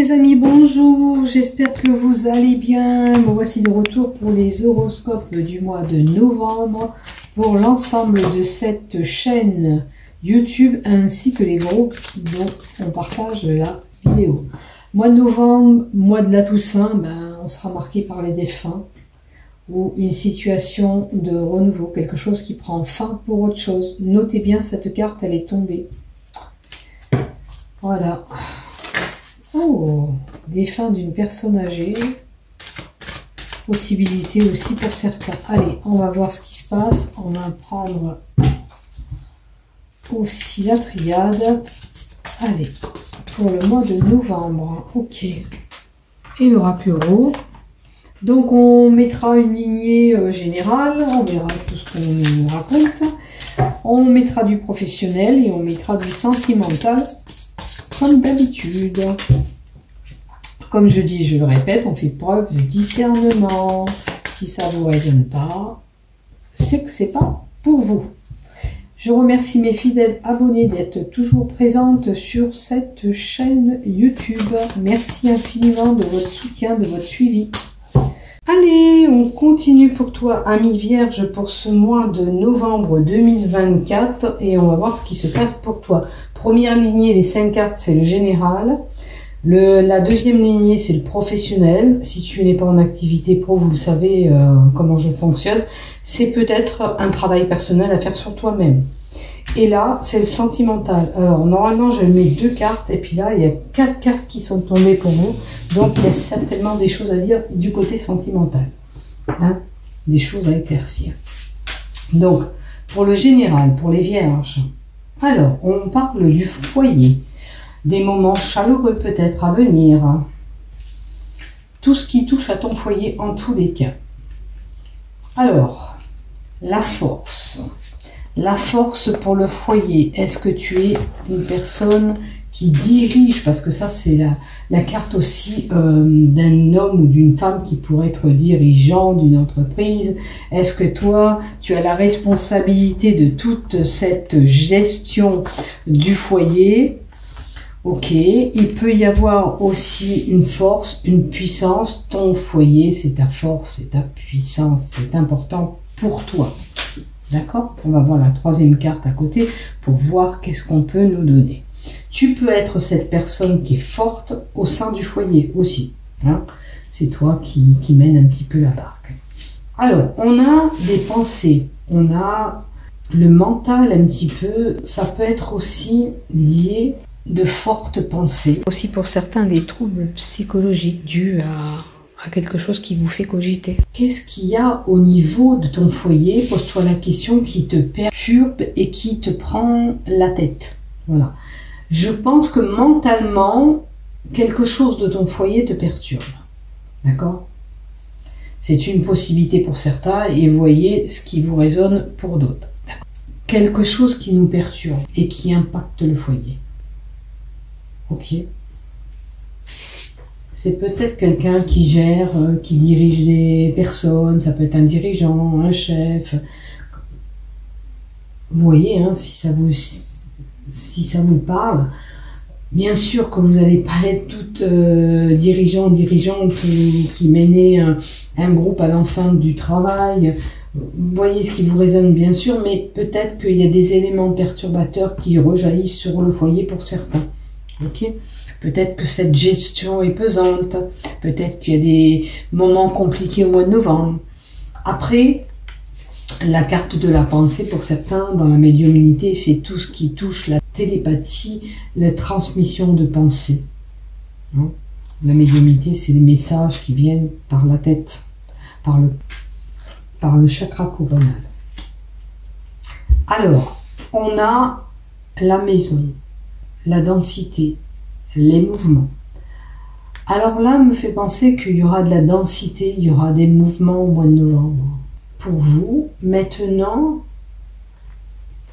les amis, bonjour, j'espère que vous allez bien. Me voici de retour pour les horoscopes du mois de novembre pour l'ensemble de cette chaîne YouTube ainsi que les groupes dont on partage la vidéo. Mois de novembre, mois de la Toussaint, on sera marqué par les défunts ou une situation de renouveau, quelque chose qui prend fin pour autre chose. Notez bien cette carte, elle est tombée. Voilà. Oh, défunt d'une personne âgée. Possibilité aussi pour certains. Allez, on va voir ce qui se passe. On va prendre aussi la triade. Allez, pour le mois de novembre. Ok. Et l'oracle euro. Donc on mettra une lignée générale. On verra tout ce qu'on nous raconte. On mettra du professionnel et on mettra du sentimental. Comme d'habitude. Comme je dis, je le répète, on fait preuve de discernement. Si ça ne vous résonne pas, c'est que c'est pas pour vous. Je remercie mes fidèles abonnés d'être toujours présentes sur cette chaîne YouTube. Merci infiniment de votre soutien, de votre suivi. Allez, on continue pour toi, ami Vierge, pour ce mois de novembre 2024 et on va voir ce qui se passe pour toi. Première lignée, les 5 cartes, c'est le général. La deuxième lignée, c'est le professionnel. Si tu n'es pas en activité pro, vous le savez comment je fonctionne. C'est peut-être un travail personnel à faire sur toi-même. Et là, c'est le sentimental. Alors, normalement, je mets 2 cartes. Et puis là, il y a 4 cartes qui sont tombées pour vous. Donc, il y a certainement des choses à dire du côté sentimental. Hein, des choses à éclaircir. Donc, pour le général, pour les vierges. Alors, on parle du foyer. Des moments chaleureux peut-être à venir. Tout ce qui touche à ton foyer en tous les cas. Alors, la force. La force pour le foyer. Est-ce que tu es une personne qui dirige, parce que ça c'est la carte aussi d'un homme ou d'une femme qui pourrait être dirigeant d'une entreprise. Est-ce que toi, tu as la responsabilité de toute cette gestion du foyer? Ok, il peut y avoir aussi une force, une puissance. Ton foyer, c'est ta force, c'est ta puissance, c'est important pour toi. D'accord? On va voir la troisième carte à côté pour voir qu'est-ce qu'on peut nous donner. Tu peux être cette personne qui est forte au sein du foyer aussi. Hein? C'est toi qui mène un petit peu la barque. Alors, on a des pensées, on a le mental un petit peu. Ça peut être aussi lié de fortes pensées. Aussi pour certains des troubles psychologiques dus à quelque chose qui vous fait cogiter. Qu'est-ce qu'il y a au niveau de ton foyer? Pose-toi la question qui te perturbe et qui te prend la tête. Voilà. Je pense que mentalement, quelque chose de ton foyer te perturbe. D'accord? C'est une possibilité pour certains et voyez ce qui vous résonne pour d'autres. Quelque chose qui nous perturbe et qui impacte le foyer. Ok. C'est peut-être quelqu'un qui gère, qui dirige des personnes, ça peut être un dirigeant, un chef. Vous voyez, hein, si ça vous parle, bien sûr que vous n'allez pas être toute dirigeante qui menait un groupe à l'enceinte du travail. Vous voyez ce qui vous résonne bien sûr, mais peut-être qu'il y a des éléments perturbateurs qui rejaillissent sur le foyer pour certains. Ok, peut-être que cette gestion est pesante, peut-être qu'il y a des moments compliqués au mois de novembre. Après, la carte de la pensée pour certains dans la médiumnité, c'est tout ce qui touche la télépathie, la transmission de pensée. Hein? La médiumnité, c'est les messages qui viennent par la tête, par le chakra coronal. Alors, on a la maison, la densité, les mouvements. Alors là, me fait penser qu'il y aura de la densité, il y aura des mouvements au mois de novembre. Pour vous, maintenant,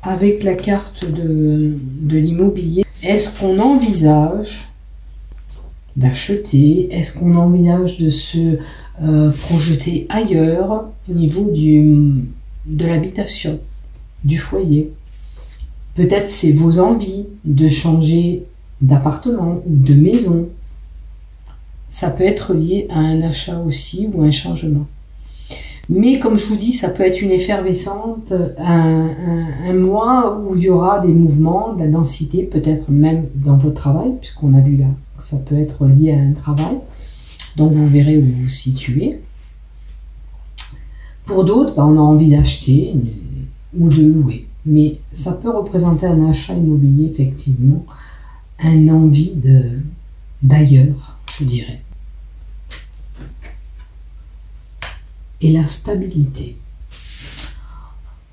avec la carte de l'immobilier, est-ce qu'on envisage d'acheter? Est-ce qu'on envisage de se projeter ailleurs au niveau de l'habitation, du foyer? Peut-être c'est vos envies de changer d'appartement ou de maison. Ça peut être lié à un achat aussi ou un changement. Mais comme je vous dis, ça peut être une effervescente, un mois où il y aura des mouvements, de la densité, peut-être même dans votre travail, puisqu'on a vu là, ça peut être lié à un travail. Donc vous verrez où vous vous situez. Pour d'autres, on a envie d'acheter ou de louer. Mais ça peut représenter un achat immobilier, effectivement, un envie d'ailleurs, je dirais. Et la stabilité.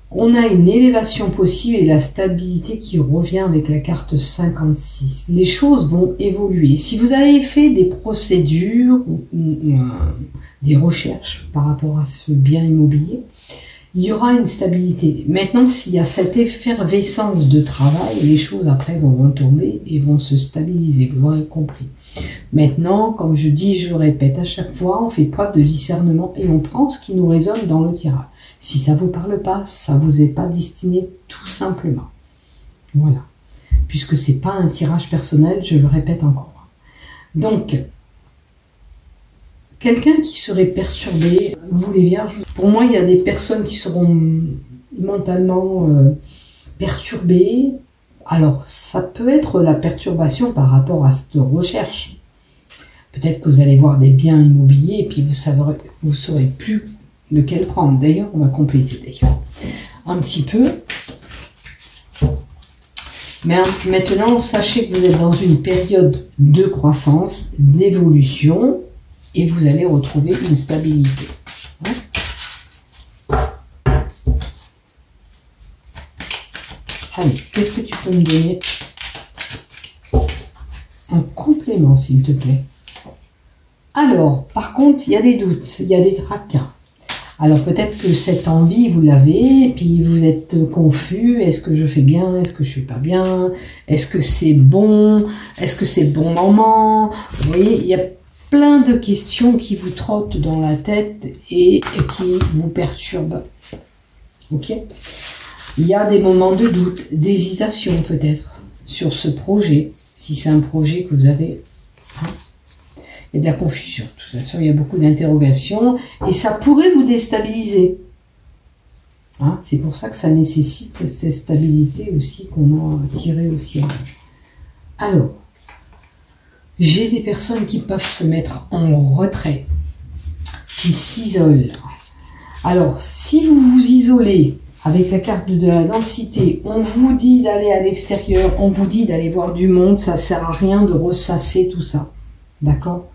On a une élévation possible et la stabilité qui revient avec la carte 56. Les choses vont évoluer. Si vous avez fait des procédures ou des recherches par rapport à ce bien immobilier, il y aura une stabilité. Maintenant, s'il y a cette effervescence de travail, les choses après vont retomber et vont se stabiliser, vous l'aurez compris. Maintenant, comme je dis, je le répète à chaque fois, on fait preuve de discernement et on prend ce qui nous résonne dans le tirage. Si ça vous parle pas, ça vous est pas destiné tout simplement. Voilà. Puisque c'est pas un tirage personnel, je le répète encore. Donc, quelqu'un qui serait perturbé, vous les vierges, pour moi, il y a des personnes qui seront mentalement perturbées. Alors, ça peut être la perturbation par rapport à cette recherche. Peut-être que vous allez voir des biens immobiliers et puis vous saurez plus lequel prendre. D'ailleurs, on va compléter un petit peu. Mais maintenant, sachez que vous êtes dans une période de croissance, d'évolution, et vous allez retrouver une stabilité. Allez, qu'est-ce que tu peux me donner en complément, s'il te plaît? Alors, par contre, il y a des doutes, il y a des tracas. Alors, peut-être que cette envie, vous l'avez, et puis vous êtes confus. Est-ce que je fais bien? Est-ce que je fais pas bien? Est-ce que c'est bon? Est-ce que c'est le bon moment? Vous voyez, il y a plein de questions qui vous trottent dans la tête et qui vous perturbent. Ok? Il y a des moments de doute, d'hésitation peut-être sur ce projet, si c'est un projet que vous avez. Et de la confusion. De toute façon, il y a beaucoup d'interrogations et ça pourrait vous déstabiliser. C'est pour ça que ça nécessite cette stabilité aussi qu'on a tirée au ciel. Alors, j'ai des personnes qui peuvent se mettre en retrait, qui s'isolent. Alors, si vous vous isolez avec la carte de la densité, on vous dit d'aller à l'extérieur, on vous dit d'aller voir du monde, ça ne sert à rien de ressasser tout ça. D'accord ?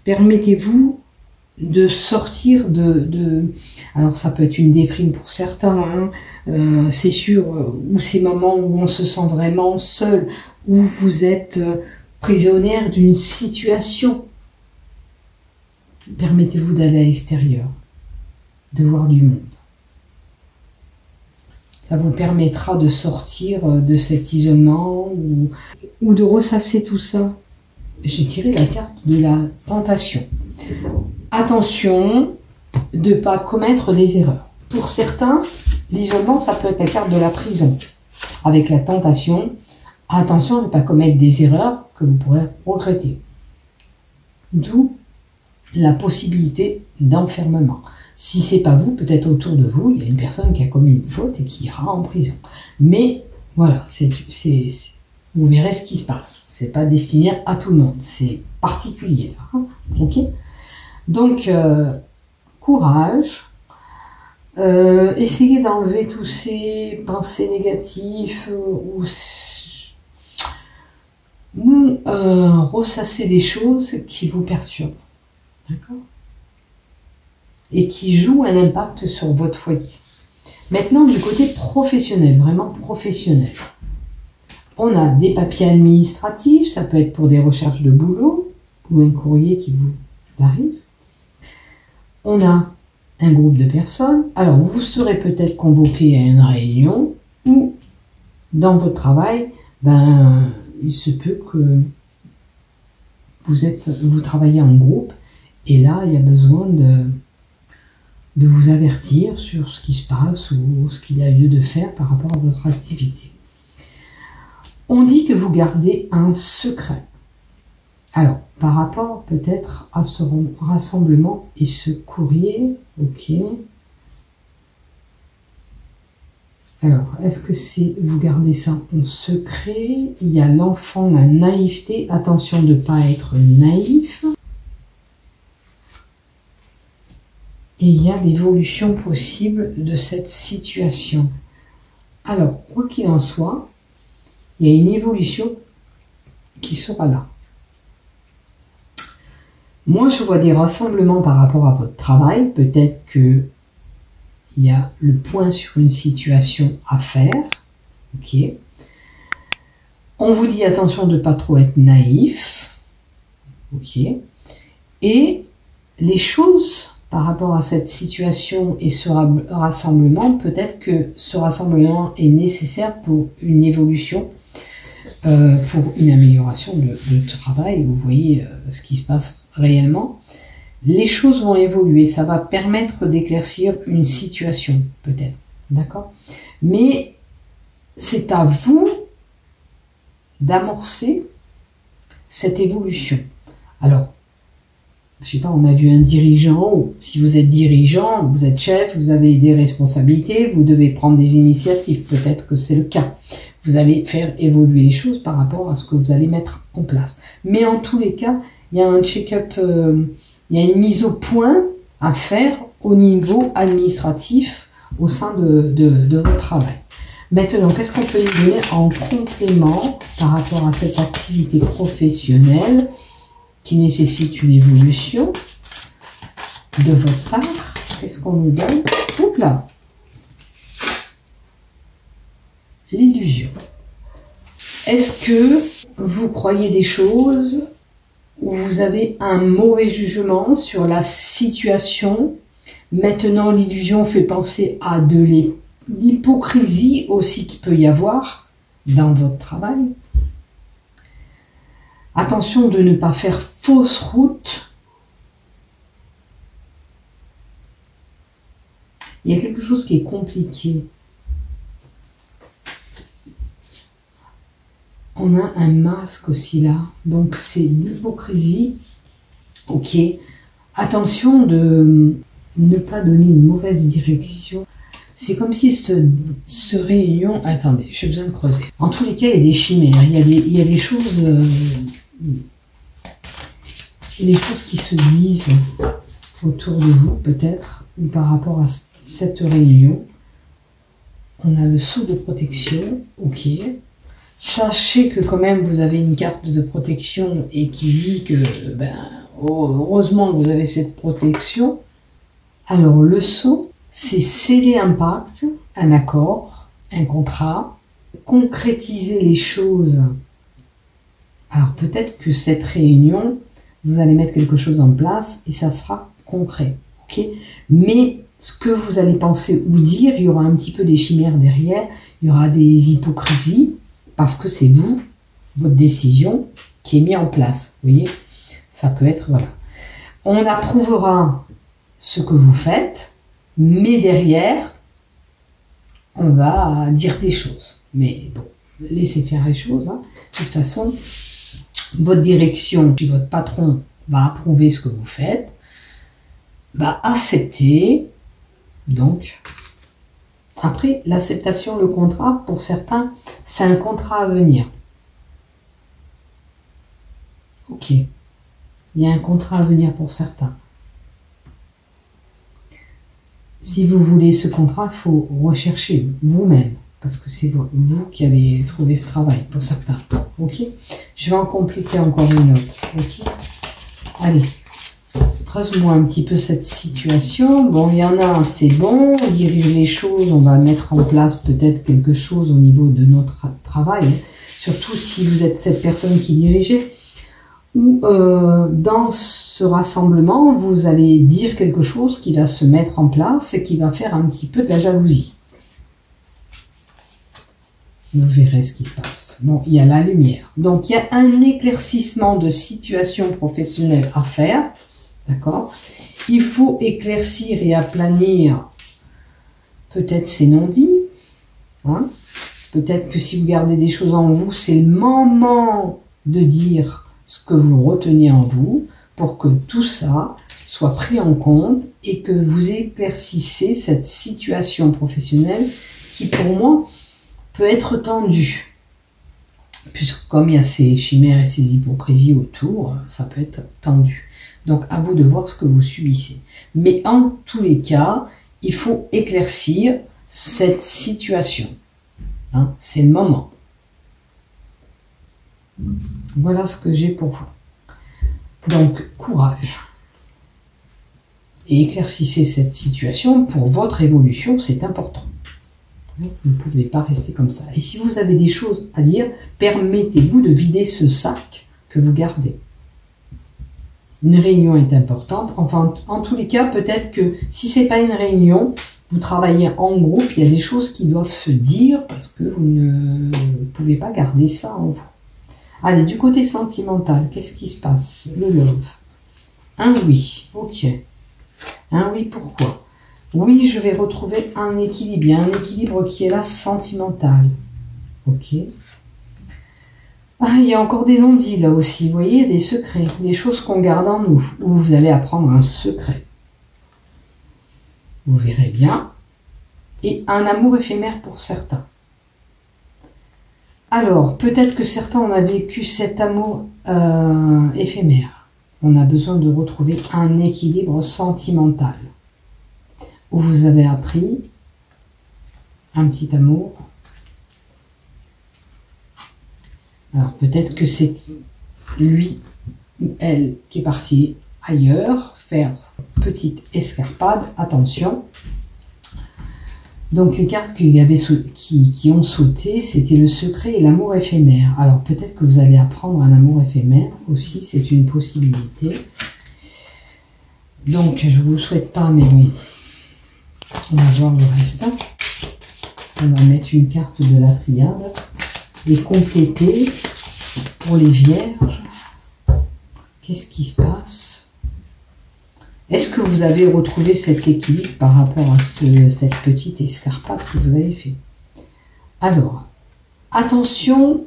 Permettez-vous de sortir alors ça peut être une déprime pour certains, c'est sûr, ou ces moments où on se sent vraiment seul, où vous êtes prisonnière d'une situation. Permettez-vous d'aller à l'extérieur, de voir du monde. Ça vous permettra de sortir de cet isolement ou de ressasser tout ça. J'ai tiré la carte de la tentation. Attention de ne pas commettre des erreurs. Pour certains, l'isolement, ça peut être la carte de la prison. Avec la tentation, attention à ne pas commettre des erreurs que vous pourrez regretter. D'où la possibilité d'enfermement. Si c'est pas vous, peut-être autour de vous, il y a une personne qui a commis une faute et qui ira en prison. Mais voilà, vous verrez ce qui se passe. C'est pas destiné à tout le monde. C'est particulier. Ok ? Donc, courage. Essayez d'enlever tous ces pensées négatives ou ressasser des choses qui vous perturbent. D'accord ? Et qui jouent un impact sur votre foyer. Maintenant, du côté professionnel, vraiment professionnel. On a des papiers administratifs, ça peut être pour des recherches de boulot, ou un courrier qui vous arrive. On a un groupe de personnes. Alors, vous serez peut-être convoqué à une réunion, ou dans votre travail, il se peut que vous travaillez en groupe, et là, il y a besoin de vous avertir sur ce qui se passe ou ce qu'il y a lieu de faire par rapport à votre activité. On dit que vous gardez un secret. Alors, par rapport peut-être à ce rassemblement et ce courrier, ok. Alors, est-ce que c'est, vous gardez ça en secret? Il y a l'enfant, la naïveté. Attention de ne pas être naïf. Et il y a l'évolution possible de cette situation. Alors, quoi qu'il en soit, il y a une évolution qui sera là. Moi, je vois des rassemblements par rapport à votre travail. Peut-être que il y a le point sur une situation à faire. Ok. On vous dit attention de ne pas trop être naïf. Ok. Et les choses par rapport à cette situation et ce rassemblement, peut-être que ce rassemblement est nécessaire pour une évolution, pour une amélioration de travail. Vous voyez ce qui se passe réellement. Les choses vont évoluer, ça va permettre d'éclaircir une situation, peut-être, d'accord? Mais c'est à vous d'amorcer cette évolution. Alors, je sais pas, on a vu un dirigeant, ou si vous êtes dirigeant, vous êtes chef, vous avez des responsabilités, vous devez prendre des initiatives, peut-être que c'est le cas. Vous allez faire évoluer les choses par rapport à ce que vous allez mettre en place. Mais en tous les cas, il y a un check-up, il y a une mise au point à faire au niveau administratif au sein de votre travail. Maintenant, qu'est-ce qu'on peut nous donner en complément par rapport à cette activité professionnelle qui nécessite une évolution de votre part? Qu'est-ce qu'on nous donne? Oups là! L'illusion. Est-ce que vous croyez des choses où vous avez un mauvais jugement sur la situation? Maintenant, l'illusion fait penser à de l'hypocrisie aussi qu'il peut y avoir dans votre travail. Attention de ne pas faire fausse route. Il y a quelque chose qui est compliqué. On a un masque aussi là, donc c'est l'hypocrisie. Ok, attention de ne pas donner une mauvaise direction. C'est comme si ce réunion... Attendez, j'ai besoin de creuser. En tous les cas, il y a des chimères, il y a des choses... des choses qui se disent autour de vous, peut-être, ou par rapport à cette réunion. On a le sceau de protection, ok. Sachez que quand même vous avez une carte de protection et qui dit que heureusement que vous avez cette protection. Alors le sceau, c'est sceller un pacte, un accord, un contrat, concrétiser les choses. Alors peut-être que cette réunion, vous allez mettre quelque chose en place et ça sera concret, ok? Mais ce que vous allez penser ou dire, il y aura un petit peu des chimères derrière, il y aura des hypocrisies, parce que c'est vous, votre décision, qui est mise en place. Vous voyez, ça peut être, voilà. On approuvera ce que vous faites, mais derrière, on va dire des choses. Mais bon, laissez faire les choses. Hein. De toute façon, votre direction, si votre patron va approuver ce que vous faites, va accepter. Donc, après, l'acceptation, le contrat, pour certains, c'est un contrat à venir. Ok. Il y a un contrat à venir pour certains. Si vous voulez ce contrat, il faut rechercher vous-même. Parce que c'est vous qui allez trouver ce travail pour certains. Ok. Je vais en compliquer encore une autre. Ok. Allez. Creuse-moi un petit peu cette situation. Bon, il y en a, c'est bon, on dirige les choses, on va mettre en place peut-être quelque chose au niveau de notre travail, surtout si vous êtes cette personne qui dirigez, ou dans ce rassemblement, vous allez dire quelque chose qui va se mettre en place et qui va faire un petit peu de la jalousie. Vous verrez ce qui se passe. Bon, il y a la lumière. Donc, il y a un éclaircissement de situation professionnelle à faire. D'accord? Il faut éclaircir et aplanir peut-être ces non-dits. Peut-être que si vous gardez des choses en vous, c'est le moment de dire ce que vous retenez en vous pour que tout ça soit pris en compte et que vous éclaircissez cette situation professionnelle qui, pour moi, peut être tendue. Puisque comme il y a ces chimères et ces hypocrisies autour, ça peut être tendu. Donc, à vous de voir ce que vous subissez. Mais en tous les cas, il faut éclaircir cette situation. Hein, c'est le moment. Voilà ce que j'ai pour vous. Donc, courage. Et éclaircissez cette situation pour votre évolution, c'est important. Vous ne pouvez pas rester comme ça. Et si vous avez des choses à dire, permettez-vous de vider ce sac que vous gardez. Une réunion est importante. Enfin, en tous les cas, peut-être que si c'est pas une réunion, vous travaillez en groupe, il y a des choses qui doivent se dire parce que vous ne pouvez pas garder ça en vous. Allez, du côté sentimental, qu'est-ce qui se passe? Le love. Un oui, ok. Un oui, pourquoi? Oui, je vais retrouver un équilibre. Il y a un équilibre qui est là, sentimental. Ok. Ah, il y a encore des non-dits là aussi. Vous voyez, des secrets, des choses qu'on garde en nous, où vous allez apprendre un secret. Vous verrez bien. Et un amour éphémère pour certains. Alors, peut-être que certains ont vécu cet amour éphémère. On a besoin de retrouver un équilibre sentimental. Où vous avez appris un petit amour. Alors, peut-être que c'est lui ou elle qui est parti ailleurs, faire petite escarpade. Attention. Donc les cartes qui ont sauté, c'était le secret et l'amour éphémère. Alors peut-être que vous allez apprendre un amour éphémère aussi, c'est une possibilité. Donc je ne vous souhaite pas, mais bon, on va voir le reste. On va mettre une carte de la triade et compléter pour les vierges. Qu'est-ce qui se passe ? Est-ce que vous avez retrouvé cet équilibre par rapport à cette petite escarpade que vous avez fait? Alors, attention,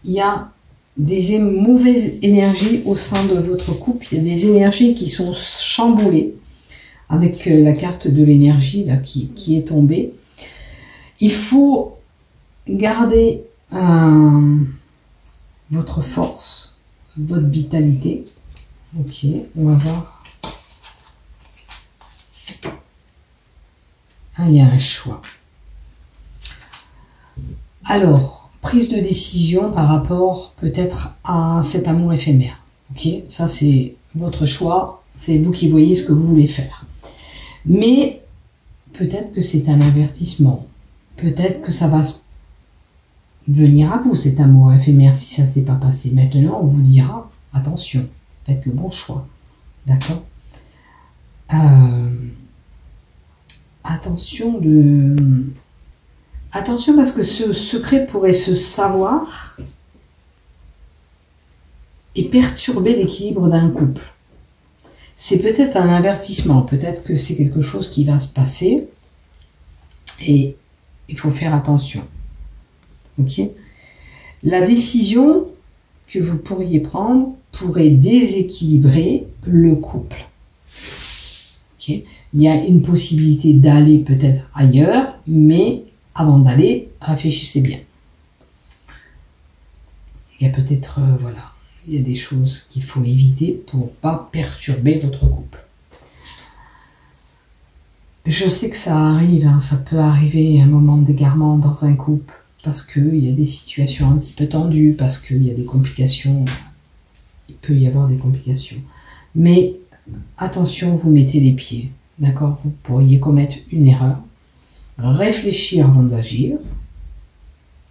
il y a des mauvaises énergies au sein de votre couple. Il y a des énergies qui sont chamboulées avec la carte de l'énergie là qui est tombée. Il faut garder votre force, votre vitalité. Ok, on va voir. Ah, il y a un choix. Alors, prise de décision par rapport peut-être à cet amour éphémère. Ok, ça c'est votre choix, c'est vous qui voyez ce que vous voulez faire. Mais peut-être que c'est un avertissement. Peut-être que ça va venir à vous cet amour éphémère si ça ne s'est pas passé. Maintenant, on vous dira attention. Faites le bon choix, d'accord. Attention parce que ce secret pourrait se savoir et perturber l'équilibre d'un couple. C'est peut-être un avertissement, peut-être que c'est quelque chose qui va se passer et il faut faire attention. Ok. La décision que vous pourriez prendre pourrait déséquilibrer le couple. Okay. Il y a une possibilité d'aller peut-être ailleurs, mais avant d'aller, réfléchissez bien. Il y a peut-être, voilà, il y a des choses qu'il faut éviter pour ne pas perturber votre couple. Je sais que ça arrive, hein, ça peut arriver un moment d'égarement dans un couple, parce qu'il y a des situations un petit peu tendues, parce qu'il y a des complications. Il peut y avoir des complications. Mais attention, vous mettez les pieds. D'accord? Vous pourriez commettre une erreur. Réfléchir avant d'agir.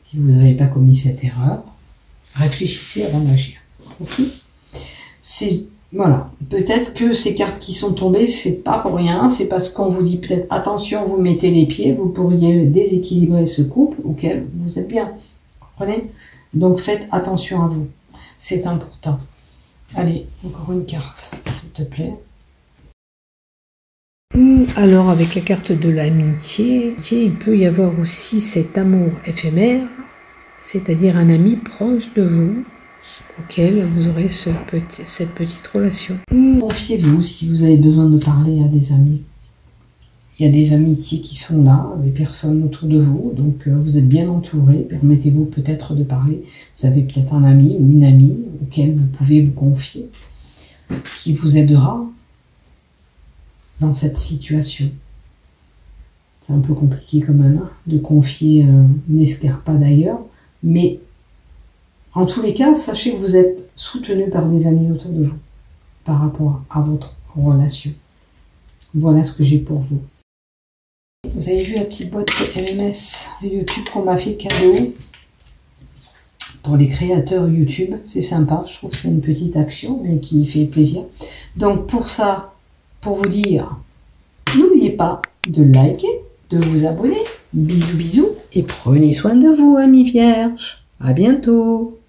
Si vous n'avez pas commis cette erreur, réfléchissez avant d'agir. Ok? Voilà. Peut-être que ces cartes qui sont tombées, c'est pas pour rien. C'est parce qu'on vous dit peut-être attention, vous mettez les pieds. Vous pourriez déséquilibrer ce couple auquel vous êtes bien. Vous comprenez? Donc faites attention à vous. C'est important. Allez, encore une carte, s'il te plaît. Alors, avec la carte de l'amitié, il peut y avoir aussi cet amour éphémère, c'est-à-dire un ami proche de vous, auquel vous aurez cette petite relation. Confiez-vous si vous avez besoin de parler à des amis. Il y a des amitiés qui sont là, des personnes autour de vous, donc vous êtes bien entouré. Permettez-vous peut-être de parler. Vous avez peut-être un ami ou une amie auquel vous pouvez vous confier, qui vous aidera dans cette situation. C'est un peu compliqué quand même hein, de confier Nescarpa d'ailleurs, mais en tous les cas, sachez que vous êtes soutenu par des amis autour de vous par rapport à votre relation. Voilà ce que j'ai pour vous. Vous avez vu la petite boîte MMS YouTube qu'on m'a fait cadeau pour les créateurs YouTube. C'est sympa, je trouve que c'est une petite action mais qui fait plaisir. Donc pour ça, pour vous dire, n'oubliez pas de liker, de vous abonner. Bisous bisous et prenez soin de vous amis vierges. À bientôt.